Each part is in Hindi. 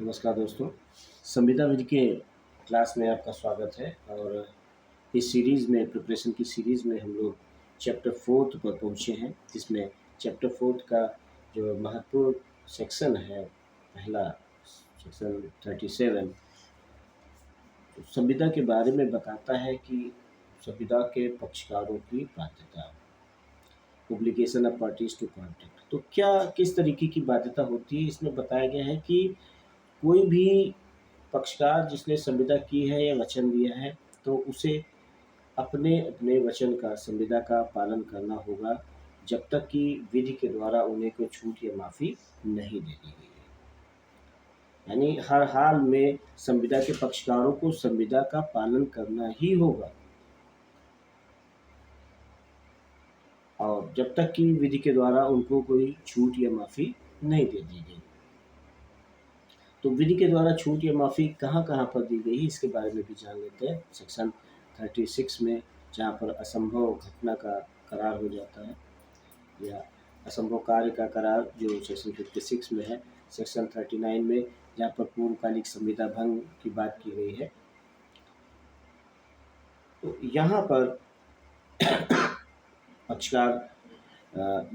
नमस्कार दोस्तों। संविदा विधि के क्लास में आपका स्वागत है। और इस सीरीज़ में प्रिपरेशन की सीरीज़ में हम लोग चैप्टर 4 पर पहुँचे हैं, जिसमें चैप्टर 4 का जो महत्वपूर्ण सेक्शन है, पहला सेक्शन 37 संविदा के बारे में बताता है कि संविदा के पक्षकारों की बाध्यता, obligation of parties to contract. तो क्या किस तरीके की बाध्यता होती है, इसमें बताया गया है कि कोई भी पक्षकार जिसने संविदा की है या वचन दिया है, तो उसे अपने अपने वचन का, संविदा का पालन करना होगा, जब तक कि विधि के द्वारा उन्हें कोई छूट या माफ़ी नहीं दे दी गई है। यानी हर हाल में संविदा के पक्षकारों को संविदा का पालन करना ही होगा, और जब तक कि विधि के द्वारा उनको कोई छूट या माफ़ी नहीं दे दी गई। तो विधि के द्वारा छूट या माफ़ी कहाँ कहाँ पर दी गई, इसके बारे में भी जान लेते हैं। सेक्शन 36 में, जहाँ पर असंभव घटना का करार हो जाता है, या असंभव कार्य का करार जो सेक्शन 56 में है। सेक्शन 39 में, जहाँ पर पूर्वकालिक संविदा भंग की बात की गई है। तो यहाँ पर पक्षकार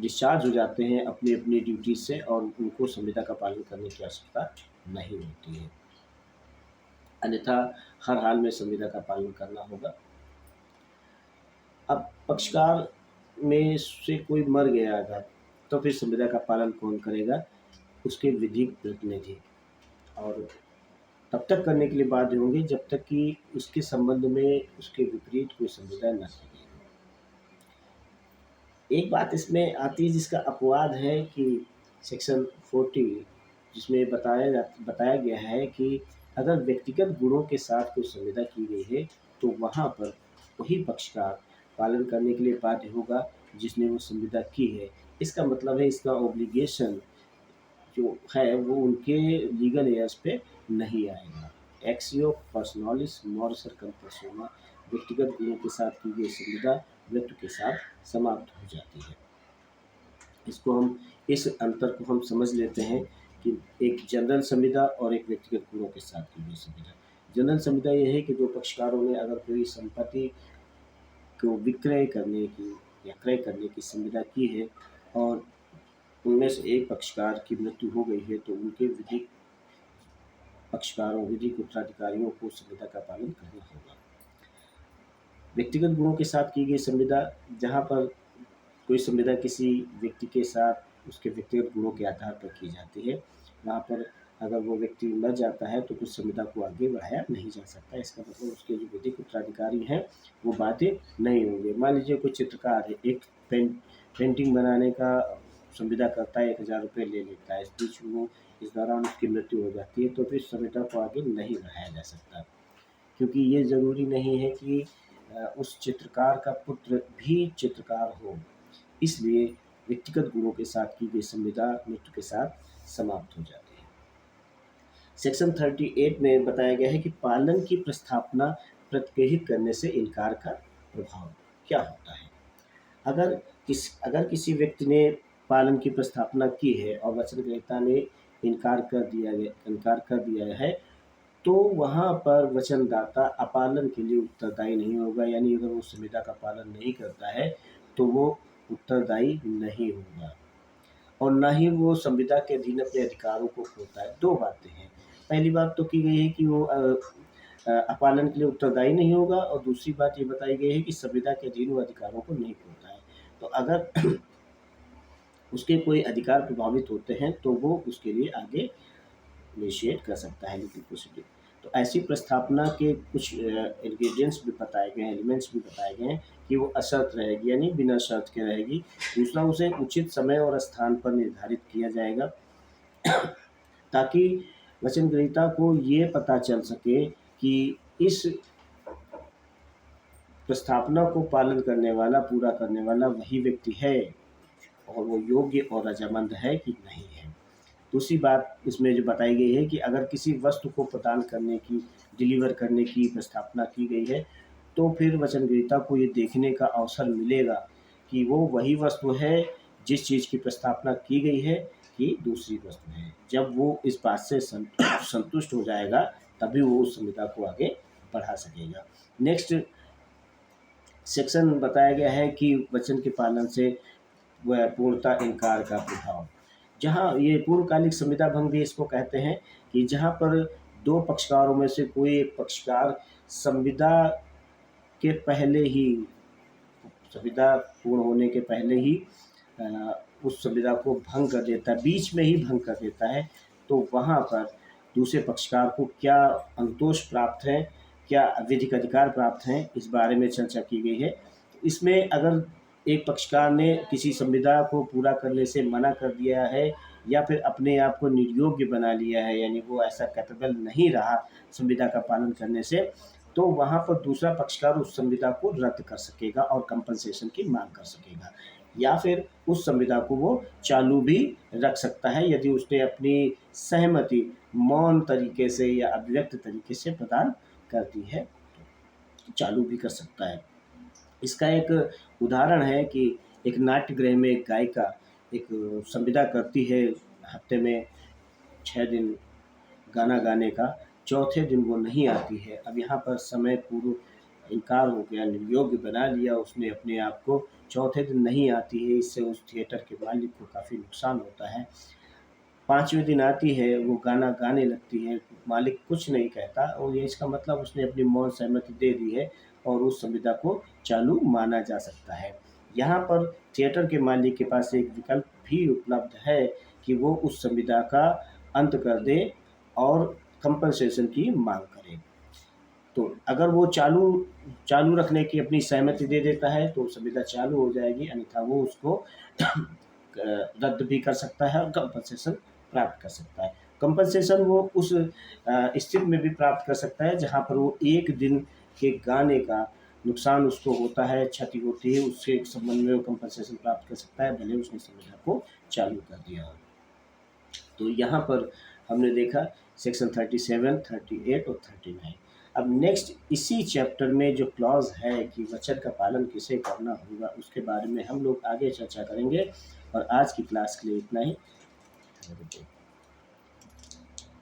डिस्चार्ज हो जाते हैं अपनी अपनी ड्यूटी से, और उनको संविदा का पालन करने की आवश्यकता नहीं होती है, अन्यथा हर हाल में संविदा का पालन करना होगा। अब पक्षकार में से कोई मर गया अगर, तो फिर संविदा का पालन कौन करेगा? उसके विधिक प्रतिनिधि, और तब तक करने के लिए बाध्य होंगे जब तक कि उसके संबंध में उसके विपरीत कोई संविदा न की गई हो। एक बात इसमें आती है जिसका अपवाद है कि सेक्शन 40, जिसमें बताया गया है कि अगर व्यक्तिगत गुणों के साथ कोई संविदा की गई है, तो वहाँ पर वही पक्षकार पालन करने के लिए बाध्य होगा जिसने वो संविदा की है। इसका मतलब है, इसका ऑब्लिगेशन जो है वो उनके लीगल एयर्स पे नहीं आएगा। एक्सियो पर्सनलिस मॉर्सर कंपर्सोना, व्यक्तिगत गुणों के साथ की गई संविदा व्यक्ति के साथ समाप्त हो जाती है। इस अंतर को हम समझ लेते हैं कि एक जनरल संविदा और एक व्यक्तिगत गुणों के साथ की गई संविदा। जनरल संविदा यह है कि दो पक्षकारों ने अगर कोई संपत्ति को विक्रय करने की या क्रय करने की संविदा की है, और उनमें से एक पक्षकार की मृत्यु हो गई है, तो उनके विधिक पक्षकारों, विधिक उत्तराधिकारियों को संविदा का पालन करना होगा। व्यक्तिगत गुणों के साथ की गई संविदा, जहाँ पर कोई संविदा किसी व्यक्ति के साथ उसके व्यक्तिगत गुणों के आधार पर की जाती है, वहाँ पर अगर वो व्यक्ति मर जाता है तो उस संविदा को आगे बढ़ाया नहीं जा सकता। इसका मतलब उसके जो विधिक उत्तराधिकारी हैं वो बाध्य नहीं होंगे। मान लीजिए कोई चित्रकार है, एक पेंटिंग बनाने का संविदा करता है, 1000 रुपये ले लेता है, इस दौरान उसकी मृत्यु हो जाती है, तो फिर संविदा को आगे नहीं बढ़ाया जा सकता, क्योंकि ये ज़रूरी नहीं है कि उस चित्रकार का पुत्र भी चित्रकार हो। इसलिए व्यक्तिगत गुणों के साथ की गई संविदा मृत्यु के साथ समाप्त हो जाती है। सेक्शन 38 में बताया गया है कि पालन की प्रस्तावना प्रतिग्रहित करने से इनकार का प्रभाव क्या होता है। अगर किसी व्यक्ति ने पालन की प्रस्तावना की है और वचनग्रहीता ने इनकार कर दिया है, तो वहाँ पर वचनदाता अपालन के लिए उत्तरदायी नहीं होगा। यानी अगर वो संविदा का पालन नहीं करता है तो वो उत्तरदायी नहीं होगा, और ना ही वो संविदा के अधीन अपने अधिकारों को खोता है। दो बातें हैं। पहली बात तो की गई है कि वो अपालन के लिए उत्तरदायी नहीं होगा, और दूसरी बात ये बताई गई है कि संविदा के अधीन वो अधिकारों को नहीं खोता है। तो अगर उसके कोई अधिकार प्रभावित होते हैं तो वो उसके लिए आगे इनिशिएट कर सकता है लीगल प्रोसीडिंग। तो ऐसी प्रस्तावना के कुछ इंग्रेडिएंट्स भी बताए गए हैं, एलिमेंट्स भी बताए गए हैं कि वो अशर्त रहेगी, यानी बिना शर्त के रहेगी। दूसरा, उसे उचित समय और स्थान पर निर्धारित किया जाएगा, ताकि वचनग्रहीता को ये पता चल सके कि इस प्रस्तावना को पालन करने वाला, पूरा करने वाला वही व्यक्ति है, और वो योग्य और रजामंद है कि नहीं है। दूसरी बात इसमें जो बताई गई है कि अगर किसी वस्तु को प्रदान करने की, डिलीवर करने की प्रस्तावना की गई है, तो फिर वचनग्रहीता को ये देखने का अवसर मिलेगा कि वो वही वस्तु है जिस चीज़ की प्रस्तावना की गई है, की दूसरी वस्तु है। जब वो इस बात से संतुष्ट हो जाएगा तभी वो उस संविदा को आगे बढ़ा सकेगा। नेक्स्ट सेक्शन बताया गया है कि वचन के पालन से वह पूर्णता इनकार का प्रभाव। जहाँ ये पूर्णकालिक संविदा भंग भी इसको कहते हैं कि जहाँ पर दो पक्षकारों में से कोई एक पक्षकार संविदा के पहले ही, संविदा पूर्ण होने के पहले ही उस संविदा को भंग कर देता है, बीच में ही भंग कर देता है, तो वहाँ पर दूसरे पक्षकार को क्या अंतोष प्राप्त है, क्या विधिक अधिकार प्राप्त हैं, इस बारे में चर्चा की गई है। इसमें अगर एक पक्षकार ने किसी संविदा को पूरा करने से मना कर दिया है या फिर अपने आप को निर्योग्य बना लिया है, यानी वो ऐसा कैपेबल नहीं रहा संविदा का पालन करने से, तो वहाँ पर दूसरा पक्षकार उस संविदा को रद्द कर सकेगा और कंपनसेशन की मांग कर सकेगा, या फिर उस संविदा को वो चालू भी रख सकता है यदि उसने अपनी सहमति मौन तरीके से या अभिव्यक्त तरीके से प्रदान कर दी है, तो चालू भी कर सकता है। इसका एक उदाहरण है कि एक नाट्यगृह में एक गायिका एक संविदा करती है हफ्ते में 6 दिन गाना गाने का, चौथे दिन वो नहीं आती है। अब यहाँ पर समय पूर्व इनकार हो गया, निर्योग्य बना लिया उसने अपने आप को, चौथे दिन नहीं आती है, इससे उस थिएटर के मालिक को काफ़ी नुकसान होता है। 5वें दिन आती है, वो गाना गाने लगती है, मालिक कुछ नहीं कहता और ये इसका मतलब उसने अपनी मौन सहमति दे दी है और उस संविदा को चालू माना जा सकता है। यहाँ पर थिएटर के मालिक के पास एक विकल्प भी उपलब्ध है कि वो उस संविदा का अंत कर दे और कंपनसेशन की मांग करे। तो अगर वो चालू रखने की अपनी सहमति दे देता है तो संविदा चालू हो जाएगी, अन्यथा वो उसको रद्द भी कर सकता है और कंपनसेशन प्राप्त कर सकता है। कंपनसेशन वो उस स्थिति में भी प्राप्त कर सकता है जहाँ पर वो एक दिन के गाने का नुकसान उसको होता है, क्षति होती है, उससे संबंध में वो कंपनसेशन प्राप्त कर सकता है, भले उसने संविदा को चालू कर दिया हो। तो यहाँ पर हमने देखा सेक्शन 37, 38 और 39। अब नेक्स्ट इसी चैप्टर में जो क्लॉज है कि वचन का पालन किसे करना होगा, उसके बारे में हम लोग आगे चर्चा करेंगे। और आज की क्लास के लिए इतना ही।